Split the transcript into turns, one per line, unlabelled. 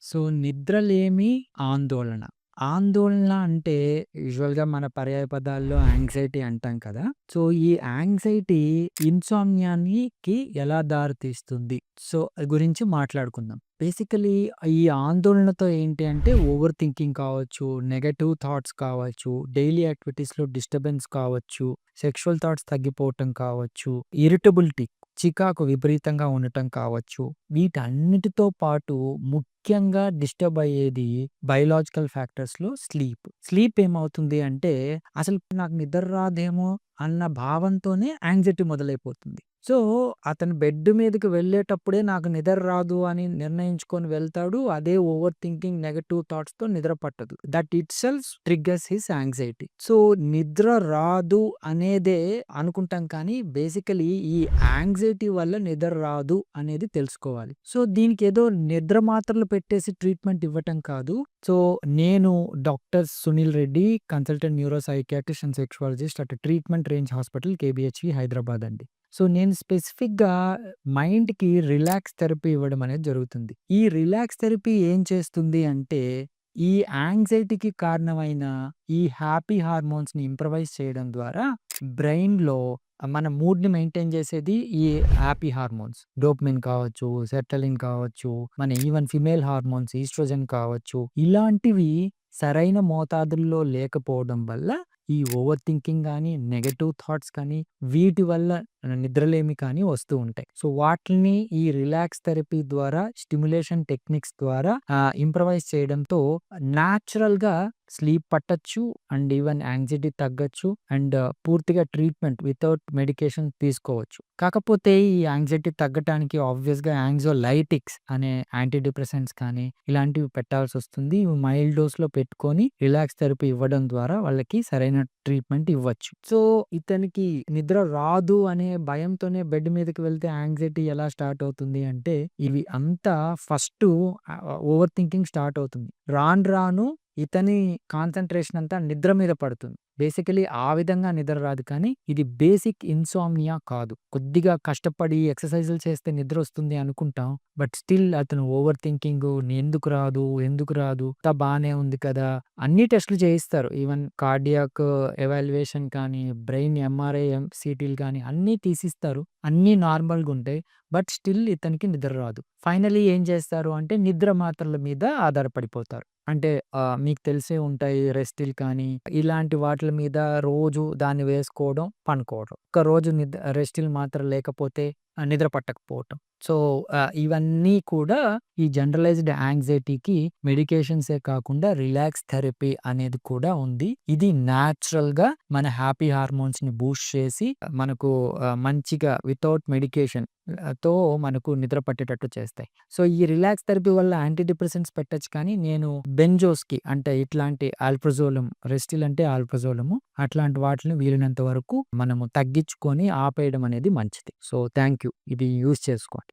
So, నిద్రలేమి, ఆందోళన. ఆందోళన అంటే యూజువల్‌గా మన పర్యాయ పదాల్లో యాంగ్జైటీ అంటాం కదా! సో, ఈ యాంగ్జైటీ ఇన్సామ్నియాకి ఎలా దారితీస్తుంది? సో, గురించి మాట్లాడుకుందాం. బేసికల్లీ ఈ ఆందోళనతో ఏంటి అంటే ఓవర్ థింకింగ్ కావచ్చు, నెగెటివ్ థాట్స్ కావచ్చు, డైలీ యాక్టివిటీస్‌లో డిస్టర్బెన్స్ కావచ్చు, సెక్షువల్ థాట్స్ తగ్గిపోవటం కావచ్చు, ఇరిటబిలిటీ చికాకు విపరీతంగా ఉండటం కావచ్చు. వీటన్నిటితో పాటు ముఖ్యంగా డిస్టర్బ్ అయ్యేది బయోలాజికల్ ఫ్యాక్టర్స్‌లో స్లీప్. స్లీప్ ఏమవుతుంది అంటే అసలు నాకు నిద్ర రాదేమో అన్న భావంతోనే యాంగ్జైటీ మొదలైపోతుంది. సో, అతను బెడ్ మీదకి వెళ్ళేటప్పుడే నాకు నిద్ర రాదు అని నిర్ణయించుకొని వెళ్తాడు. అదే ఓవర్ థింకింగ్ నెగెటివ్ థాట్స్‌తో నిద్ర పట్టదు. That itself triggers his anxiety. So, నిద్ర రాదు అనేదే అనుకుంటాం కానీ బేసికల్లీ ఈ యాంగ్జైటీ వల్ల నిద్ర రాదు అనేది తెలుసుకోవాలి. సో, దీనికేదో నిద్ర మాత్రలు పెట్టేసి ట్రీట్మెంట్ ఇవ్వటం కాదు. సో, నేను doctor Sunil Reddy, consultant neuro psychiatrist and sexologist at treatment range hospital KPHB Hyderabad అండి. సో, నేను స్పెసిఫిక్‌గా మైండ్‌కి రిలాక్స్ థెరపీ ఇవ్వడం అనేది జరుగుతుంది. ఈ రిలాక్స్ థెరపీ ఏం చేస్తుంది అంటే, ఈ యాంగ్జైటీకి కారణమైన ఈ హ్యాపీ హార్మోన్స్‌ని ఇంప్రవైజ్ చేయడం ద్వారా బ్రెయిన్‌లో మన మూడ్‌ని మెయింటైన్ చేసేది ఈ హ్యాపీ హార్మోన్స్. డోపమైన్ కావచ్చు, సెరటోనిన్ కావచ్చు, మన ఈవెన్ ఫిమేల్ హార్మోన్స్ ఈస్ట్రోజన్ కావచ్చు. ఇలాంటివి సరైన మోతాదుల్లో లేకపోవడం వల్ల ఈ ఓవర్ థింకింగ్ గానీ, నెగెటివ్ థాట్స్ కానీ, వీటి వల్ల నిద్రలేమి కానీ వస్తూ ఉంటాయి. సో, వాటిల్ని ఈ రిలాక్స్ థెరపీ ద్వారా, స్టిమ్యులేషన్ టెక్నిక్స్ ద్వారా ఇంప్రవైజ్ చేయడంతో న్యాచురల్‌గా స్లీప్ పట్టొచ్చు అండ్ ఈవెన్ యాంగ్జైటీ తగ్గొచ్చు అండ్ పూర్తిగా ట్రీట్మెంట్ వితౌట్ మెడికేషన్ తీసుకోవచ్చు. కాకపోతే ఈ యాంగ్జైటీ తగ్గటానికి ఆబ్వియస్‌గా యాంగ్జోలైటిక్స్ అనే యాంటీ డిప్రెసెంట్స్ కానీ ఇలాంటివి పెట్టాల్సొస్తుంది. ఇవి మైల్డ్ డోస్‌లో పెట్టుకొని రిలాక్స్ థెరపీ ఇవ్వడం ద్వారా వాళ్ళకి సరైన ట్రీట్మెంట్ ఇవ్వచ్చు. సో, ఇతనికి నిద్ర రాదు అనే భయంతోనే బెడ్ మీదకి వెళ్తే యాంగ్జైటీ ఎలా స్టార్ట్ అవుతుంది అంటే, ఇవి అంతా ఫస్టు ఓవర్ థింకింగ్ స్టార్ట్ అవుతుంది. రాను రాను ఇతని కాన్సంట్రేషన్ అంతా నిద్ర మీద పడుతుంది. బేసికల్లీ ఆ విధంగా నిద్ర రాదు కానీ, ఇది బేసిక్ ఇన్సామ్నియా కాదు. కొద్దిగా కష్టపడి ఎక్సర్‌సైజులు చేస్తే నిద్రొస్తుంది అనుకుంటాం. బట్ స్టిల్ అతను ఓవర్ థింకింగు ఎందుకు రాదు? ఎందుకు రాదు? అంతా బానే ఉంది కదా! అన్ని టెస్ట్‌లు చేయిస్తారు. ఈవెన్ కార్డియాక్ ఎవాల్యుయేషన్ కానీ, బ్రెయిన్ ఎంఆర్ఐ, సీటీలు కానీ అన్నీ తీసిస్తారు. అన్నీ నార్మల్‌గుంటాయి. బట్ స్టిల్ ఇతనికి నిద్ర రాదు. ఫైనల్లీ ఏం చేస్తారు అంటే నిద్ర మాత్రల మీద ఆధారపడిపోతారు. అంటే మీకు తెలిసే ఉంటాయి రెస్టిల్ కానీ, ఇలాంటి వాటిల మీద రోజు దాన్ని వేసుకోవడం, పనుకోవడం. ఒకరోజు రెస్టిల్ మాత్ర లేకపోతే నిద్ర పట్టకపోవటం. సో, ఇవన్నీ కూడా ఈ జనరలైజ్డ్ యాంగ్జైటీకి మెడికేషన్సే కాకుండా రిలాక్స్ థెరపీ అనేది కూడా ఉంది. ఇది న్యాచురల్‌గా మన హ్యాపీ హార్మోన్స్‌ని బూస్ట్ చేసి మనకు మంచిగా వితౌట్ మెడికేషన్ తో మనకు నిద్ర పట్టేటట్టు చేస్తాయి. సో, ఈ రిలాక్స్ థెరపీ వల్ల యాంటీ డిప్రెసెంట్స్ పెట్టొచ్చు కానీ నేను బెంజోస్‌కి అంటే ఇట్లాంటి ఆల్ప్రజోలమ్, రెస్టిల్ అంటే ఆల్ప్రజోలము అట్లాంటి వాటిని వీలైనంత వరకు మనము తగ్గించుకొని ఆపేయడం అనేది మంచిది. So, thank you. ఇది యూజ్ చేసుకోండి.